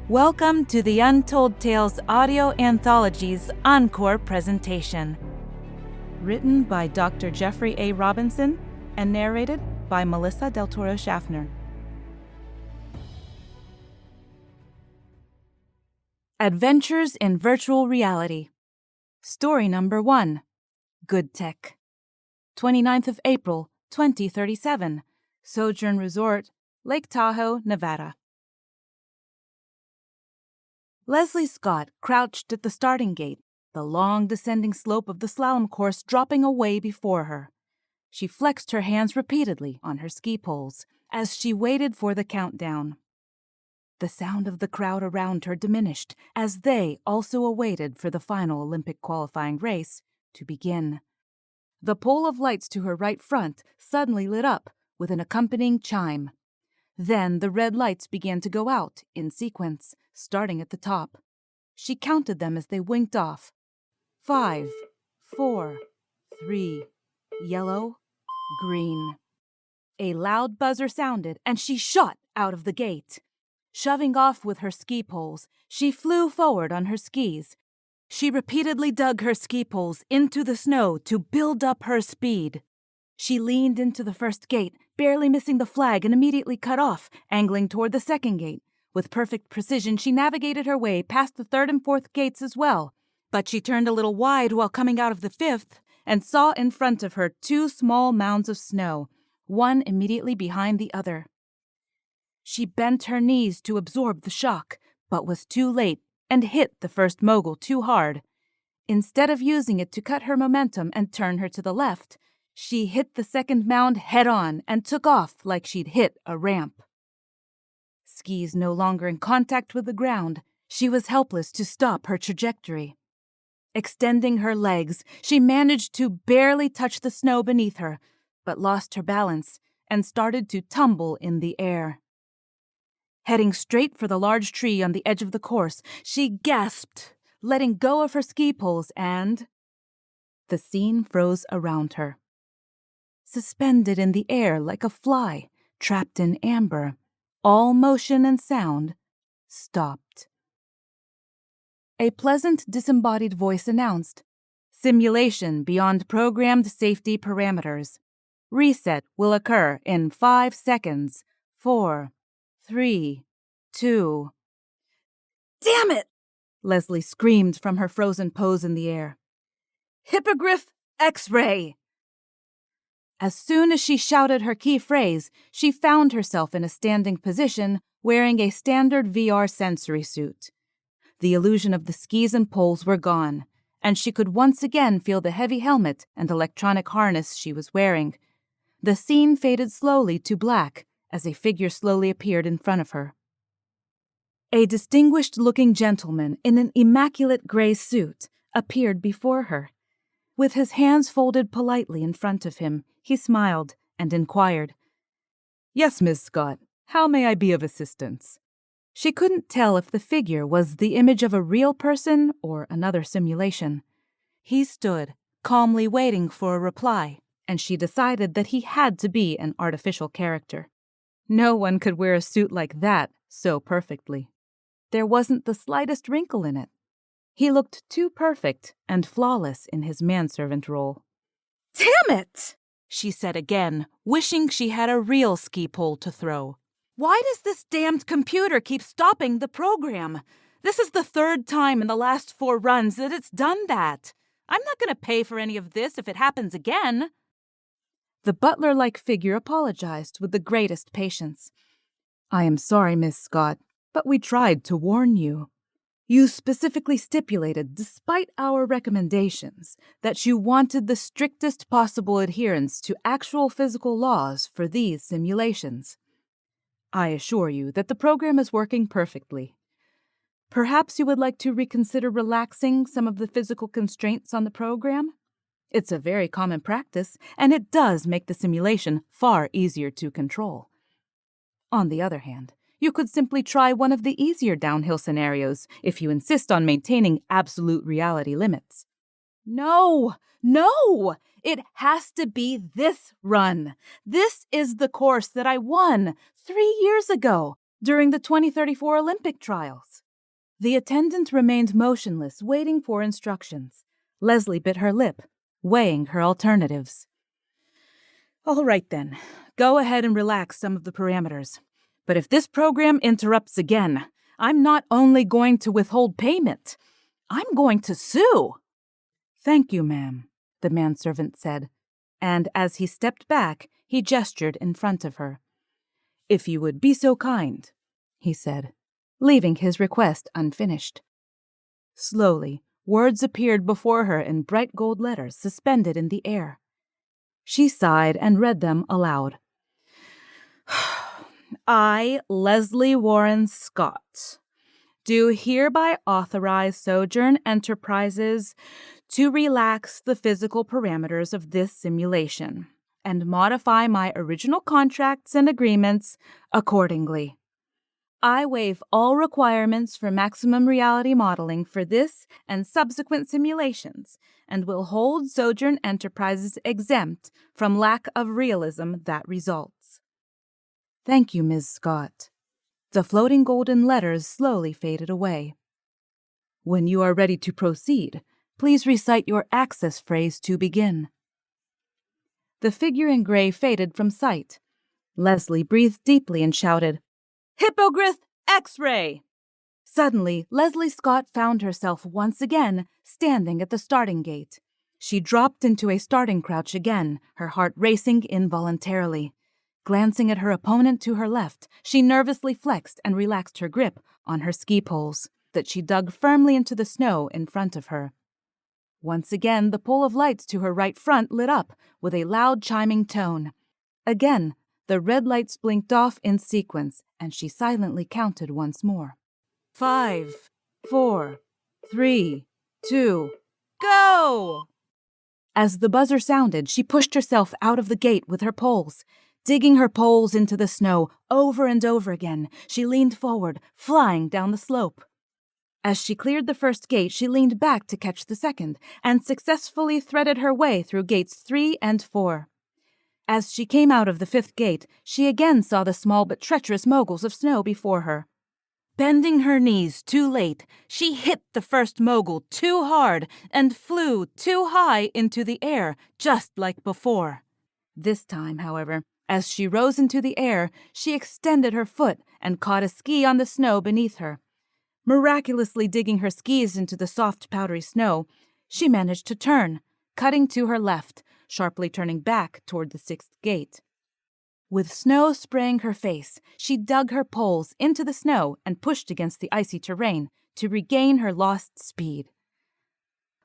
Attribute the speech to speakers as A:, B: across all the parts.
A: Welcome to the Untold Tales Audio Anthology's Encore presentation. Written by Dr. Jeffrey A. Robinson and narrated by Melissa Del Toro Schaffner. Adventures in Virtual Reality. Story number 1. Good Tech. 29th of April, 2037. Sojourn Resort, Lake Tahoe, Nevada. Leslie Scott crouched at the starting gate, the long descending slope of the slalom course dropping away before her. She flexed her hands repeatedly on her ski poles as she waited for the countdown. The sound of the crowd around her diminished as they also awaited for the final Olympic qualifying race to begin. The pole of lights to her right front suddenly lit up with an accompanying chime. Then the red lights began to go out in sequence, starting at the top. She counted them as they winked off. 5, 4, 3, yellow, green. A loud buzzer sounded, and she shot out of the gate. Shoving off with her ski poles, she flew forward on her skis. She repeatedly dug her ski poles into the snow to build up her speed. She leaned into the first gate, barely missing the flag, and immediately cut off, angling toward the second gate. With perfect precision, she navigated her way past the third and fourth gates as well. But she turned a little wide while coming out of the fifth and saw in front of her 2 small mounds of snow, one immediately behind the other. She bent her knees to absorb the shock, but was too late and hit the first mogul too hard. Instead of using it to cut her momentum and turn her to the left, she hit the second mound head-on and took off like she'd hit a ramp. Skis no longer in contact with the ground, she was helpless to stop her trajectory. Extending her legs, she managed to barely touch the snow beneath her, but lost her balance and started to tumble in the air. Heading straight for the large tree on the edge of the course, she gasped, letting go of her ski poles, and the scene froze around her. Suspended in the air like a fly, trapped in amber, all motion and sound stopped. A pleasant, disembodied voice announced, "Simulation beyond programmed safety parameters. Reset will occur in 5 seconds. 4, 3, 2... Damn it! Leslie screamed from her frozen pose in the air. Hippogriff X-ray! As soon as she shouted her key phrase, she found herself in a standing position wearing a standard VR sensory suit. The illusion of the skis and poles were gone, and she could once again feel the heavy helmet and electronic harness she was wearing. The scene faded slowly to black as a figure slowly appeared in front of her. A distinguished-looking gentleman in an immaculate gray suit appeared before her. With his hands folded politely in front of him, he smiled and inquired, "Yes, Miss Scott, how may I be of assistance?" She couldn't tell if the figure was the image of a real person or another simulation. He stood, calmly waiting for a reply, and she decided that he had to be an artificial character. No one could wear a suit like that so perfectly. There wasn't the slightest wrinkle in it. He looked too perfect and flawless in his manservant role. "Damn it!" she said again, wishing she had a real ski pole to throw. "Why does this damned computer keep stopping the program? This is the 3rd time in the last 4 runs that it's done that. I'm not going to pay for any of this if it happens again." The butler-like figure apologized with the greatest patience. "I am sorry, Miss Scott, but we tried to warn you. You specifically stipulated, despite our recommendations, that you wanted the strictest possible adherence to actual physical laws for these simulations. I assure you that the program is working perfectly. Perhaps you would like to reconsider relaxing some of the physical constraints on the program? It's a very common practice, and it does make the simulation far easier to control. On the other hand, you could simply try one of the easier downhill scenarios if you insist on maintaining absolute reality limits." No! It has to be this run. This is the course that I won 3 years ago. during the 2034 Olympic trials. The attendant remained motionless, waiting for instructions. Leslie bit her lip, weighing her alternatives. All right then, go ahead and relax some of the parameters. But if this program interrupts again, I'm not only going to withhold payment, I'm going to sue. Thank you, ma'am, the manservant said, and as he stepped back, he gestured in front of her. If you would be so kind, he said, leaving his request unfinished. Slowly, words appeared before her in bright gold letters suspended in the air. She sighed and read them aloud. I, Leslie Warren Scott, do hereby authorize Sojourn Enterprises to relax the physical parameters of this simulation and modify my original contracts and agreements accordingly. I waive all requirements for maximum reality modeling for this and subsequent simulations and will hold Sojourn Enterprises exempt from lack of realism that results. Thank you, Ms. Scott. The floating golden letters slowly faded away. When you are ready to proceed, please recite your access phrase to begin. The figure in gray faded from sight. Leslie breathed deeply and shouted, Hippogriff X-ray! Suddenly, Leslie Scott found herself once again standing at the starting gate. She dropped into a starting crouch again, her heart racing involuntarily. Glancing at her opponent to her left, she nervously flexed and relaxed her grip on her ski poles that she dug firmly into the snow in front of her. Once again, the pole of lights to her right front lit up with a loud chiming tone. Again, the red lights blinked off in sequence, and she silently counted once more. 5, 4, 3, 2, go! As the buzzer sounded, she pushed herself out of the gate with her poles. Digging her poles into the snow over and over again, she leaned forward, flying down the slope. As she cleared the first gate, she leaned back to catch the second, and successfully threaded her way through gates 3 and 4. As she came out of the 5th gate, she again saw the small but treacherous moguls of snow before her. Bending her knees too late, she hit the first mogul too hard and flew too high into the air, just like before. This time, however, as she rose into the air, she extended her foot and caught a ski on the snow beneath her. Miraculously digging her skis into the soft, powdery snow, she managed to turn, cutting to her left, sharply turning back toward the 6th gate. With snow spraying her face, she dug her poles into the snow and pushed against the icy terrain to regain her lost speed.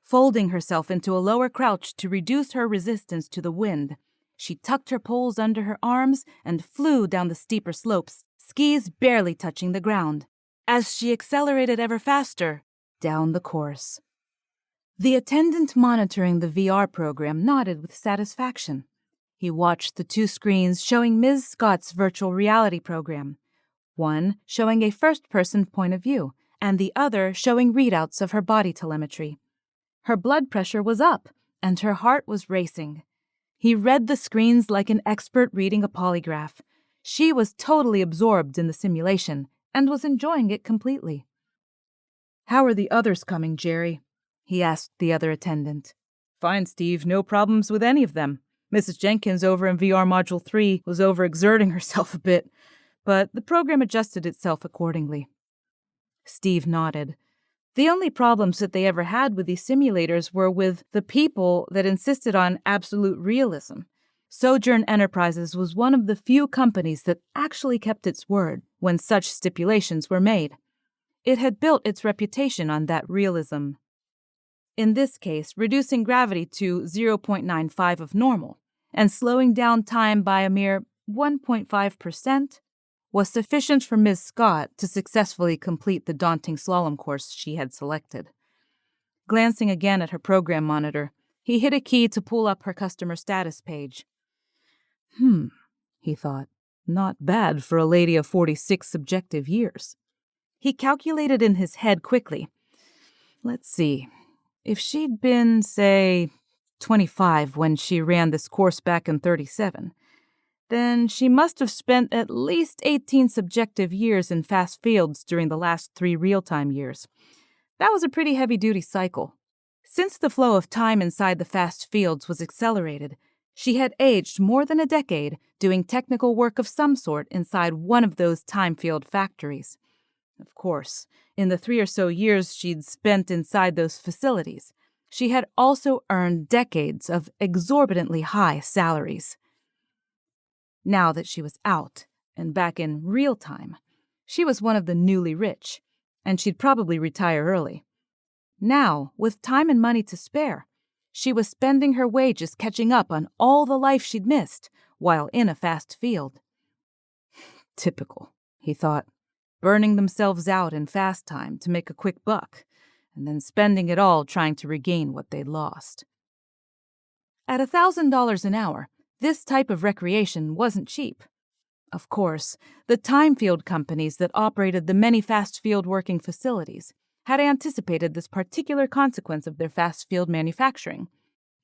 A: Folding herself into a lower crouch to reduce her resistance to the wind, she tucked her poles under her arms and flew down the steeper slopes, skis barely touching the ground, as she accelerated ever faster down the course. The attendant monitoring the VR program nodded with satisfaction. He watched the 2 screens showing Ms. Scott's virtual reality program, one showing a first-person point of view, and the other showing readouts of her body telemetry. Her blood pressure was up, and her heart was racing. He read the screens like an expert reading a polygraph. She was totally absorbed in the simulation and was enjoying it completely. How are the others coming, Jerry? He asked the other attendant. Fine, Steve. No problems with any of them. Mrs. Jenkins over in VR Module 3 was overexerting herself a bit, but the program adjusted itself accordingly. Steve nodded. The only problems that they ever had with these simulators were with the people that insisted on absolute realism. Sojourn Enterprises was one of the few companies that actually kept its word when such stipulations were made. It had built its reputation on that realism. In this case, reducing gravity to 0.95 of normal and slowing down time by a mere 1.5% was sufficient for Ms. Scott to successfully complete the daunting slalom course she had selected. Glancing again at her program monitor, he hit a key to pull up her customer status page. He thought, not bad for a lady of 46 subjective years. He calculated in his head quickly. Let's see. If she'd been, say, 25 when she ran this course back in 37, Then she must have spent at least 18 subjective years in fast fields during the last 3 real-time years. That was a pretty heavy-duty cycle. Since the flow of time inside the fast fields was accelerated, she had aged more than a decade doing technical work of some sort inside one of those time-field factories. Of course, in the 3 or so years she'd spent inside those facilities, she had also earned decades of exorbitantly high salaries. Now that she was out and back in real time, she was one of the newly rich, and she'd probably retire early. Now, with time and money to spare, she was spending her wages catching up on all the life she'd missed while in a fast field. Typical, he thought, burning themselves out in fast time to make a quick buck, and then spending it all trying to regain what they'd lost. At $1,000 an hour, this type of recreation wasn't cheap. Of course, the time field companies that operated the many fast field working facilities had anticipated this particular consequence of their fast field manufacturing.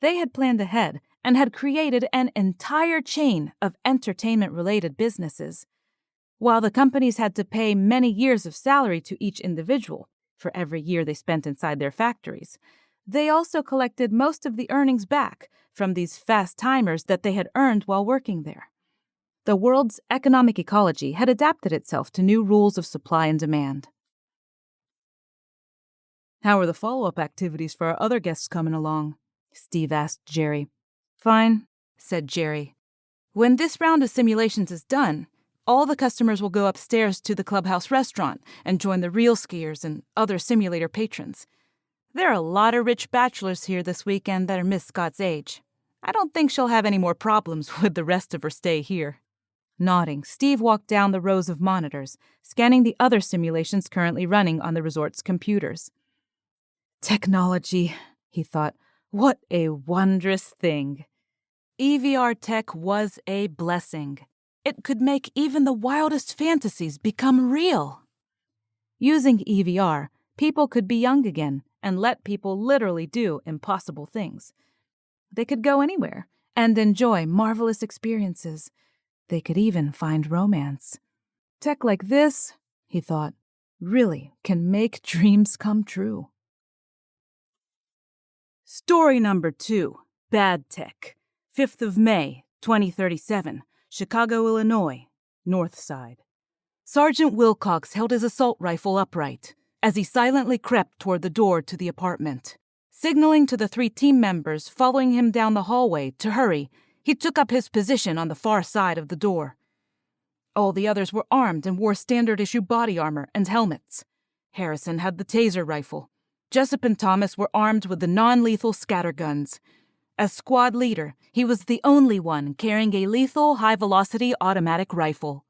A: They had planned ahead and had created an entire chain of entertainment-related businesses. While the companies had to pay many years of salary to each individual for every year they spent inside their factories, they also collected most of the earnings back from these fast-timers that they had earned while working there. The world's economic ecology had adapted itself to new rules of supply and demand. "How are the follow-up activities for our other guests coming along?" Steve asked Jerry. "Fine," said Jerry. "When this round of simulations is done, all the customers will go upstairs to the clubhouse restaurant and join the real skiers and other simulator patrons. There are a lot of rich bachelors here this weekend that are Miss Scott's age. I don't think she'll have any more problems with the rest of her stay here." Nodding, Steve walked down the rows of monitors, scanning the other simulations currently running on the resort's computers. Technology, he thought. What a wondrous thing. EVR tech was a blessing. It could make even the wildest fantasies become real. Using EVR, people could be young again and let people literally do impossible things. They could go anywhere and enjoy marvelous experiences. They could even find romance. Tech like this, he thought, really can make dreams come true. Story number 2, Bad Tech, 5th of May, 2037, Chicago, Illinois, North Side. Sergeant Wilcox held his assault rifle upright as he silently crept toward the door to the apartment. Signaling to the 3 team members following him down the hallway to hurry, he took up his position on the far side of the door. All the others were armed and wore standard-issue body armor and helmets. Harrison had the taser rifle. Jessup and Thomas were armed with the non-lethal scatterguns. As squad leader, he was the only one carrying a lethal, high-velocity automatic rifle.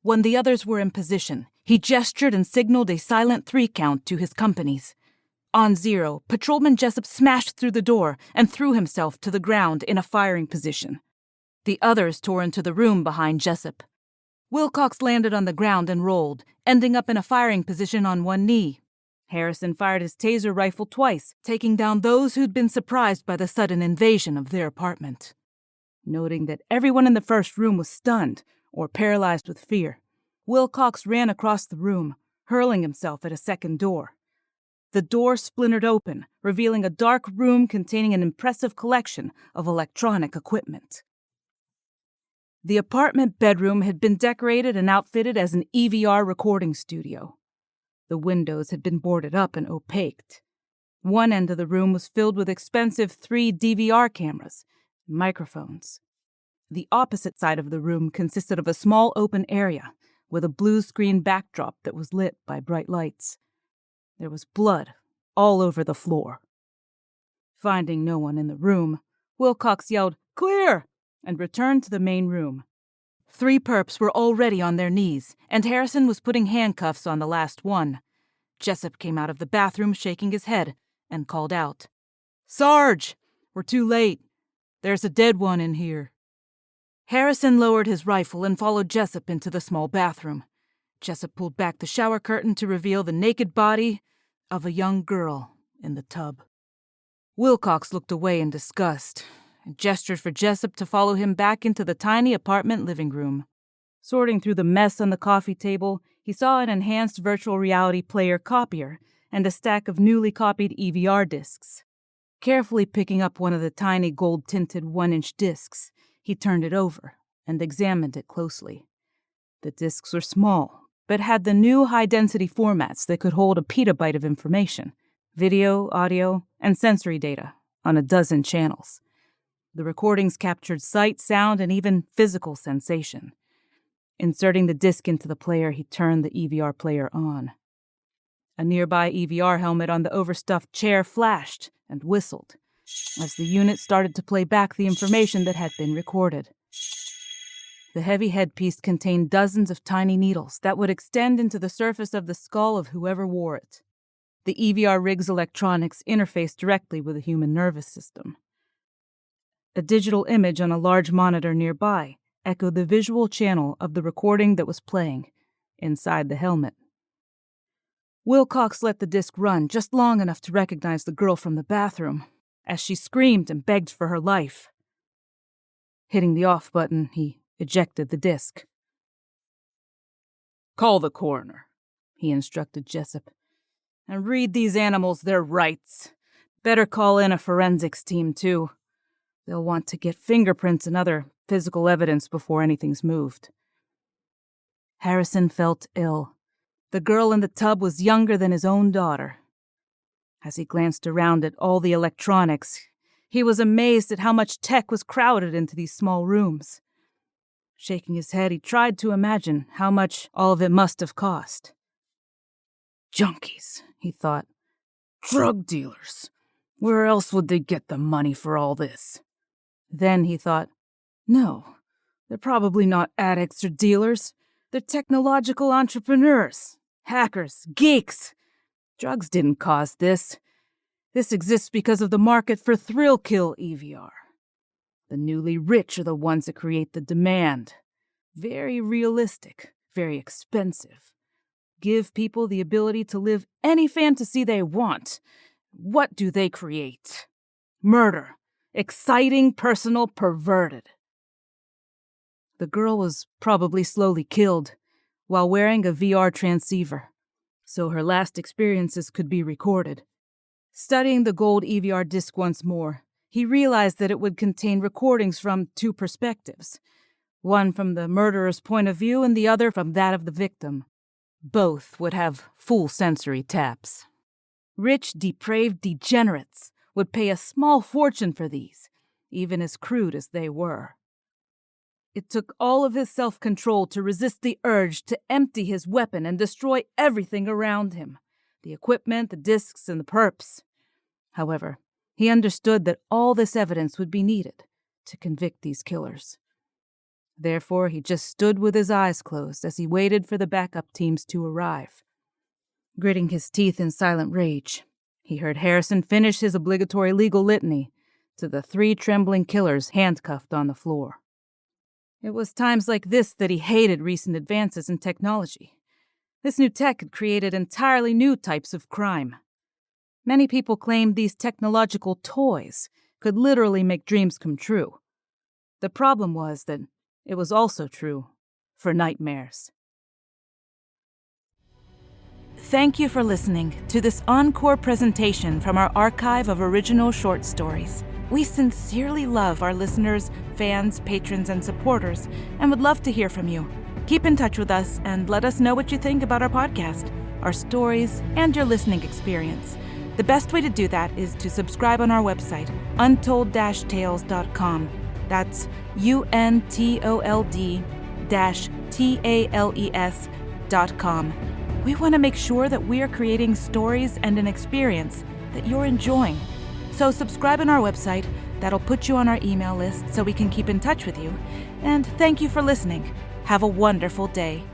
A: When the others were in position, he gestured and signaled a silent 3 count to his companies. On 0, Patrolman Jessup smashed through the door and threw himself to the ground in a firing position. The others tore into the room behind Jessup. Wilcox landed on the ground and rolled, ending up in a firing position on one knee. Harrison fired his taser rifle twice, taking down those who'd been surprised by the sudden invasion of their apartment. Noting that everyone in the first room was stunned or paralyzed with fear, Wilcox ran across the room, hurling himself at a second door. The door splintered open, revealing a dark room containing an impressive collection of electronic equipment. The apartment bedroom had been decorated and outfitted as an EVR recording studio. The windows had been boarded up and opaqued. One end of the room was filled with expensive 3 DVR cameras and microphones. The opposite side of the room consisted of a small open area with a blue screen backdrop that was lit by bright lights. There was blood all over the floor. Finding no one in the room, Wilcox yelled, "Clear!" and returned to the main room. 3 perps were already on their knees, and Harrison was putting handcuffs on the last one. Jessup came out of the bathroom shaking his head and called out, "Sarge, we're too late. There's a dead one in here." Harrison lowered his rifle and followed Jessup into the small bathroom. Jessup pulled back the shower curtain to reveal the naked body of a young girl in the tub. Wilcox looked away in disgust and gestured for Jessup to follow him back into the tiny apartment living room. Sorting through the mess on the coffee table, he saw an enhanced virtual reality player copier and a stack of newly copied EVR discs. Carefully picking up one of the tiny gold-tinted 1-inch discs, he turned it over and examined it closely. The discs were small, but had the new high-density formats that could hold a petabyte of information, video, audio, and sensory data on a dozen channels. The recordings captured sight, sound, and even physical sensation. Inserting the disc into the player, he turned the EVR player on. A nearby EVR helmet on the overstuffed chair flashed and whistled as the unit started to play back the information that had been recorded. The heavy headpiece contained dozens of tiny needles that would extend into the surface of the skull of whoever wore it. The EVR rig's electronics interfaced directly with the human nervous system. A digital image on a large monitor nearby echoed the visual channel of the recording that was playing inside the helmet. Wilcox let the disc run just long enough to recognize the girl from the bathroom as she screamed and begged for her life. Hitting the off button, he ejected the disc. "Call the coroner," he instructed Jessup, "and read these animals their rights. Better call in a forensics team, too. They'll want to get fingerprints and other physical evidence before anything's moved." Harrison felt ill. The girl in the tub was younger than his own daughter. As he glanced around at all the electronics, he was amazed at how much tech was crowded into these small rooms. Shaking his head, he tried to imagine how much all of it must have cost. Junkies, he thought. Drug dealers. Where else would they get the money for all this? Then he thought, no, they're probably not addicts or dealers. They're technological entrepreneurs, hackers, geeks. Drugs didn't cause this. This exists because of the market for thrill-kill EVR. The newly rich are the ones that create the demand. Very realistic, very expensive. Give people the ability to live any fantasy they want. What do they create? Murder. Exciting, personal, perverted. The girl was probably slowly killed while wearing a VR transceiver, so her last experiences could be recorded. Studying the gold EVR disc once more, he realized that it would contain recordings from two perspectives, one from the murderer's point of view and the other from that of the victim. Both would have full sensory taps. Rich, depraved degenerates would pay a small fortune for these, even as crude as they were. It took all of his self-control to resist the urge to empty his weapon and destroy everything around him, the equipment, the discs, and the perps. However, he understood that all this evidence would be needed to convict these killers. Therefore, he just stood with his eyes closed as he waited for the backup teams to arrive. Gritting his teeth in silent rage, he heard Harrison finish his obligatory legal litany to the 3 trembling killers handcuffed on the floor. It was times like this that he hated recent advances in technology. This new tech had created entirely new types of crime. Many people claimed these technological toys could literally make dreams come true. The problem was that it was also true for nightmares. Thank you for listening to this encore presentation from our archive of original short stories. We sincerely love our listeners, fans, patrons, and supporters, and would love to hear from you. Keep in touch with us and let us know what you think about our podcast, our stories, and your listening experience. The best way to do that is to subscribe on our website, untold-tales.com. That's untold-tales.com. We want to make sure that we are creating stories and an experience that you're enjoying. So subscribe on our website. That'll put you on our email list so we can keep in touch with you. And thank you for listening. Have a wonderful day.